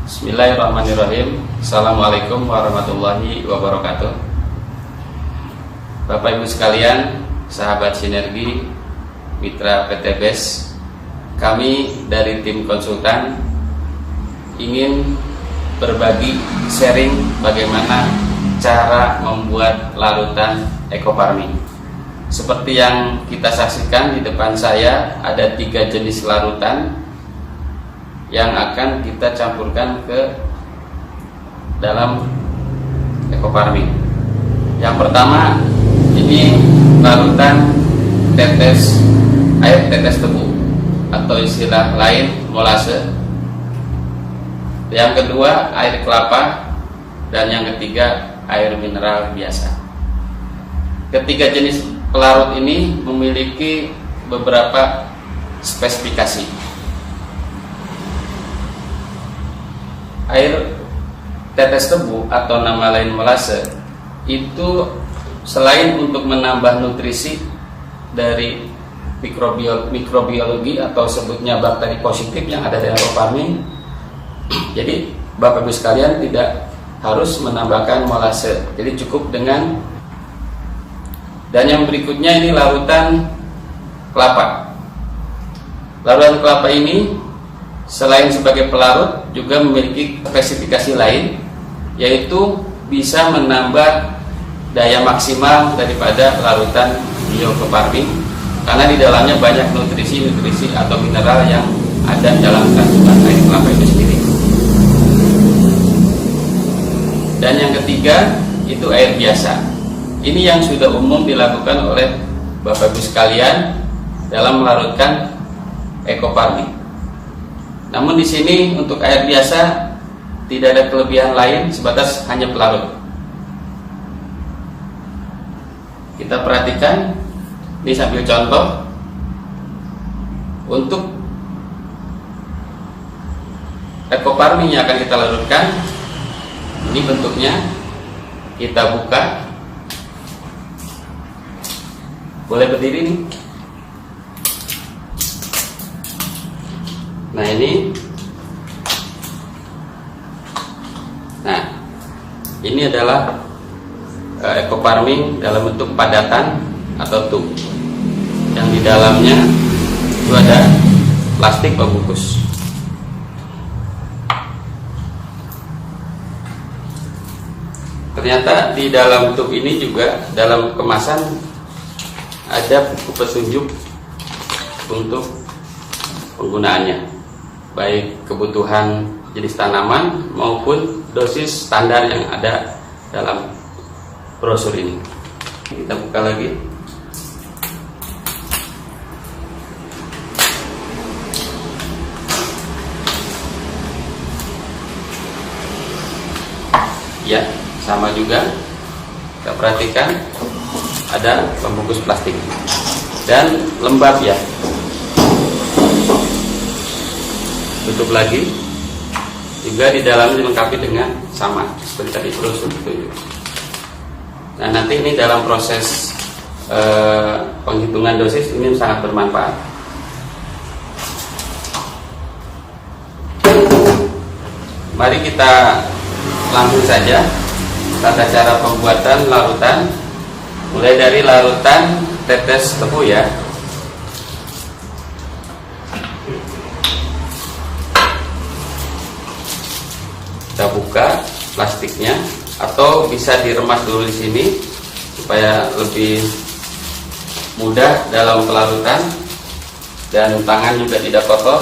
Bismillahirrahmanirrahim. Assalamualaikum warahmatullahi wabarakatuh. Bapak Ibu sekalian, sahabat Sinergi, mitra PT BES, kami dari tim konsultan ingin berbagi sharing bagaimana cara membuat larutan ekofarming. Seperti yang kita saksikan di depan saya, ada 3 jenis larutan yang akan kita campurkan ke dalam ekofarming. Yang pertama, ini larutan air tetes tebu atau istilah lain molase. Yang kedua, air kelapa, dan yang ketiga, air mineral biasa. Ketiga jenis pelarut ini memiliki beberapa spesifikasi. Air tetes tebu atau nama lain molase itu selain untuk menambah nutrisi dari mikrobiologi atau sebutnya bakteri positif yang ada dalam ekofarming, jadi Bapak Ibu sekalian tidak harus menambahkan molase, jadi cukup dengan. Dan yang berikutnya ini larutan kelapa. Larutan kelapa ini selain sebagai pelarut juga memiliki spesifikasi lain, yaitu bisa menambah daya maksimal daripada larutan biofarming karena di dalamnya banyak nutrisi atau mineral yang ada dalam kandungan air kelapa itu sendiri. Dan yang ketiga itu air biasa. Ini yang sudah umum dilakukan oleh Bapak Ibu sekalian dalam melarutkan ekofarming. Namun di sini untuk air biasa tidak ada kelebihan lain sebatas hanya pelarut. Kita perhatikan, ini sambil contoh. Untuk ekofarming yang akan kita larutkan, ini bentuknya, kita buka. Boleh berdiri nih. Nah ini adalah ekofarming dalam bentuk padatan atau tub yang di dalamnya itu ada plastik pembungkus. Ternyata di dalam tub ini juga dalam kemasan ada buku petunjuk untuk penggunaannya, baik kebutuhan jenis tanaman maupun dosis standar yang ada dalam brosur ini. Kita buka lagi. Ya, sama juga. Kita perhatikan ada pembungkus plastik dan lembab ya. Tutup lagi. Juga di dalamnya dilengkapi dengan sama seperti tadi brosur itu. Nah, nanti ini dalam proses penghitungan dosis ini sangat bermanfaat. Mari kita langsung saja tata cara pembuatan larutan, mulai dari larutan tetes tebu ya. Kita buka plastiknya atau bisa diremas dulu di sini supaya lebih mudah dalam pelarutan dan tangan juga tidak kotor.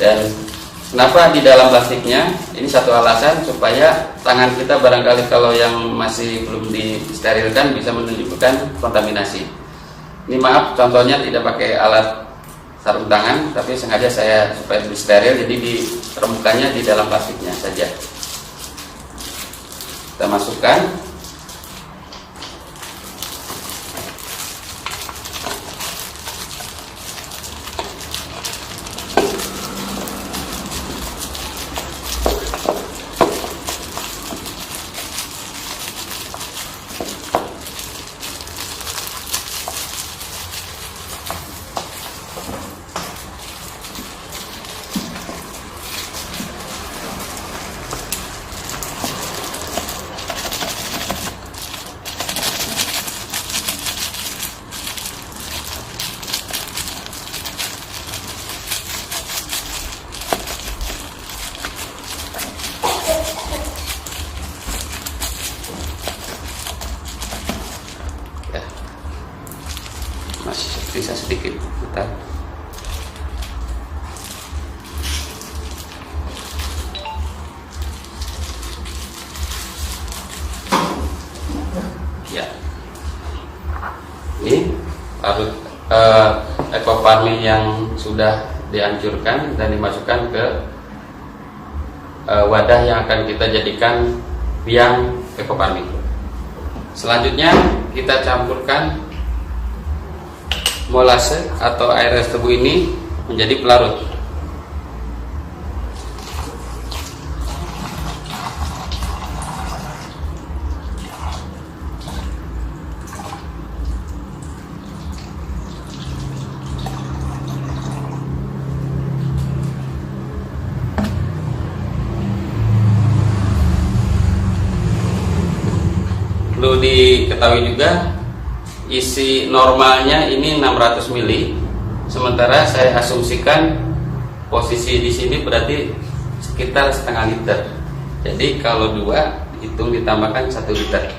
Dan kenapa di dalam plastiknya? Ini satu alasan supaya tangan kita barangkali kalau yang masih belum disterilkan bisa menunjukkan kontaminasi. Ini maaf contohnya tidak pakai alat sarung tangan, tapi sengaja saya supaya lebih steril, jadi ditemukannya di dalam plastiknya saja. Kita masukkan. sedikit. Bentar. Ya, ini larut ekoparmin yang sudah dihancurkan dan dimasukkan ke wadah yang akan kita jadikan biang ekoparmin. Selanjutnya kita campurkan molase atau air es tebu ini menjadi pelarut. Perlu diketahui juga isi normalnya ini 600 ml, sementara saya asumsikan posisi di sini berarti sekitar setengah liter. Jadi kalau 2 hitung ditambahkan 1 liter.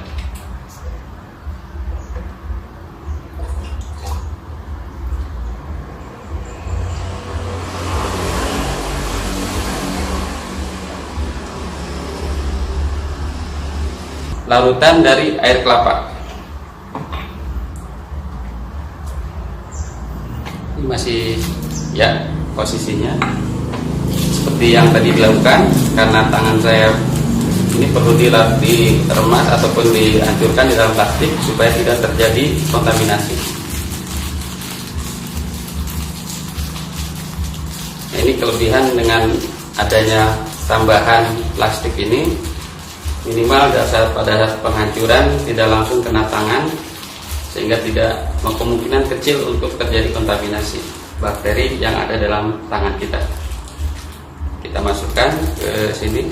Larutan dari air kelapa. Ini masih ya posisinya seperti yang tadi dilakukan, karena tangan saya ini perlu diremas ataupun dihancurkan di dalam plastik supaya tidak terjadi kontaminasi. Nah, ini kelebihan dengan adanya tambahan plastik ini, minimal pada penghancuran tidak langsung kena tangan, sehingga tidak kemungkinan kecil untuk terjadi kontaminasi bakteri yang ada dalam tangan kita. Kita masukkan ke sini.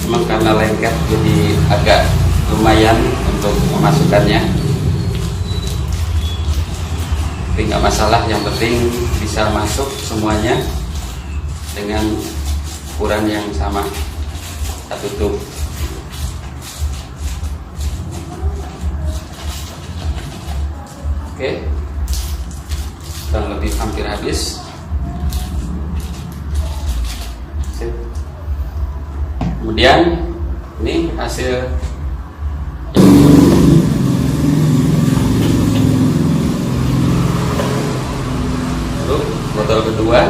Memang karena lengket jadi agak lumayan untuk memasukkannya, tapi nggak masalah, yang penting bisa masuk semuanya dengan ukuran yang sama, satu tub. Oke, kurang lebih hampir habis. Kemudian ini hasil botol kedua.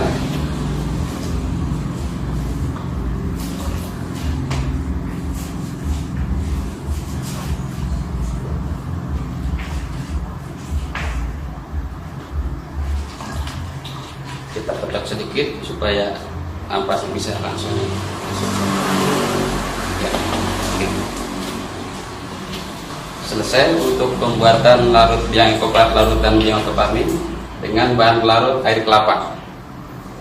Kita petak sedikit supaya ampas bisa langsung masuk. Selesai untuk pembuatan larut biang ekoparmin, larutan biang ekoparmin dengan bahan pelarut air kelapa,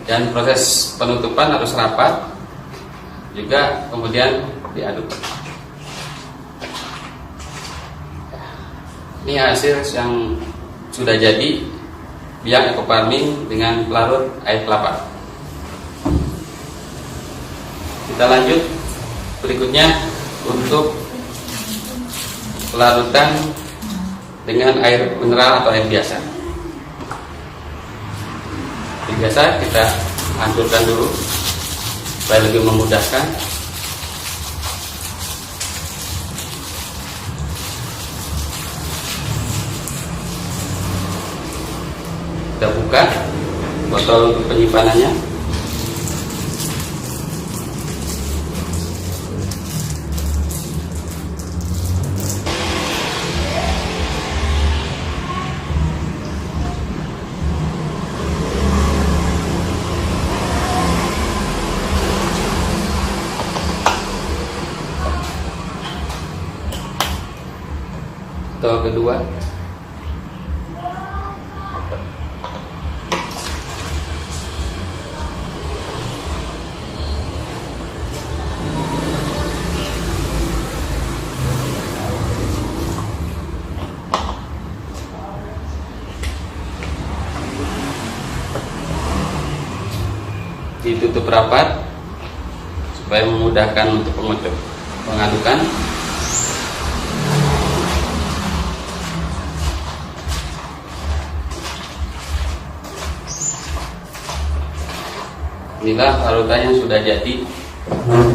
dan proses penutupan harus rapat juga, kemudian diaduk. Ini hasil yang sudah jadi biang ekoparmin dengan pelarut air kelapa. Kita lanjut berikutnya untuk pelarutan dengan air mineral atau air biasa. Air biasa kita hancurkan dulu supaya lebih memudahkan. Kita buka botol untuk penyimpanannya. sampel kedua. Ditutup rapat supaya memudahkan untuk pengadukan. Inilah larutan yang sudah jadi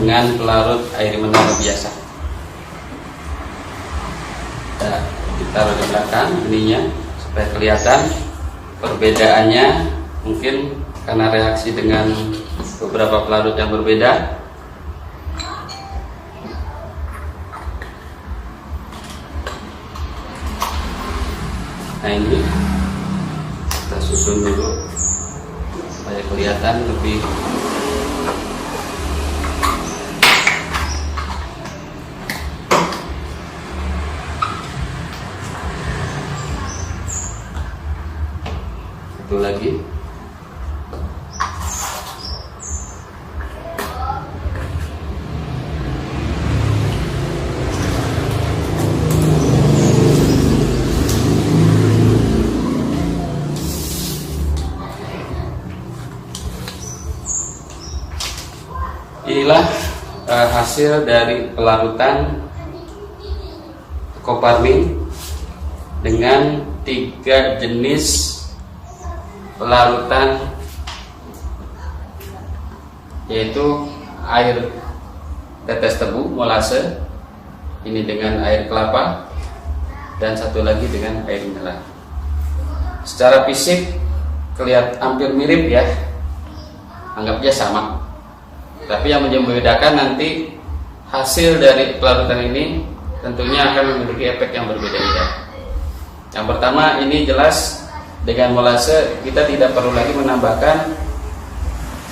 dengan pelarut air mineral biasa. Nah, kita taruh di belakang ininya supaya kelihatan perbedaannya, mungkin karena reaksi dengan beberapa pelarut yang berbeda. Nah, ini kita susun dulu supaya kelihatan lebih satu lagi. Inilah hasil dari pelarutan Coparmin dengan 3 jenis pelarutan, yaitu air tetes tebu molase, ini dengan air kelapa, dan satu lagi dengan air mineral. Secara fisik kelihatan hampir mirip ya, anggapnya sama. Tapi yang membedakan nanti hasil dari pelarutan ini tentunya akan memiliki efek yang berbeda-beda. Yang pertama, ini jelas dengan molase kita tidak perlu lagi menambahkan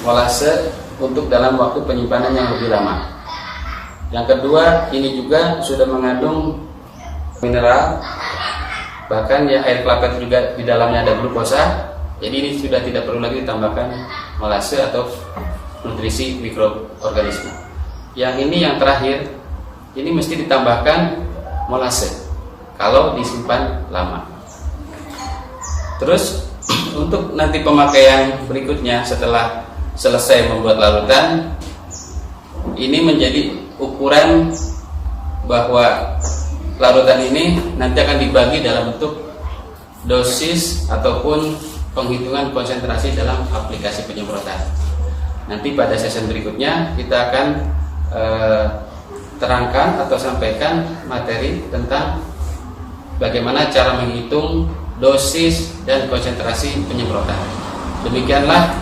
molase untuk dalam waktu penyimpanan yang lebih lama. Yang kedua, ini juga sudah mengandung mineral, bahkan ya air kelapa juga di dalamnya ada glukosa. Jadi ini sudah tidak perlu lagi ditambahkan molase atau nutrisi mikroorganisme. Yang ini yang terakhir, ini mesti ditambahkan molase kalau disimpan lama. Terus untuk nanti pemakaian berikutnya setelah selesai membuat larutan, ini menjadi ukuran bahwa larutan ini nanti akan dibagi dalam bentuk dosis ataupun penghitungan konsentrasi dalam aplikasi penyemprotan. Nanti pada sesi berikutnya kita akan terangkan atau sampaikan materi tentang bagaimana cara menghitung dosis dan konsentrasi penyemprotan. Demikianlah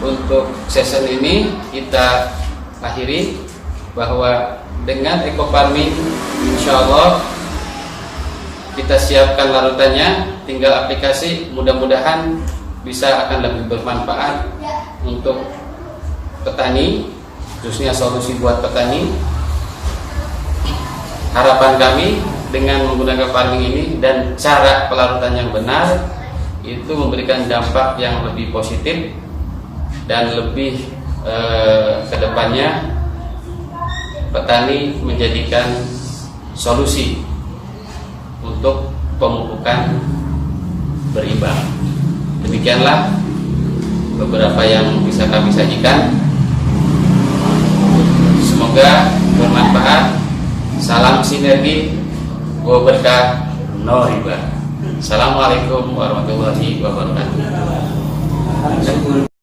untuk sesi ini kita akhiri, bahwa dengan Ecoparmin insya Allah kita siapkan larutannya, tinggal aplikasi, mudah-mudahan bisa akan lebih bermanfaat untuk petani, khususnya solusi buat petani. Harapan kami dengan menggunakan farming ini dan cara pelarutan yang benar itu memberikan dampak yang lebih positif dan lebih kedepannya petani menjadikan solusi untuk pemupukan berimbang. Demikianlah beberapa yang bisa kami sajikan. Semoga bermanfaat. Salam sinergi, wa berkah, no riba. Assalamualaikum warahmatullahi wabarakatuh.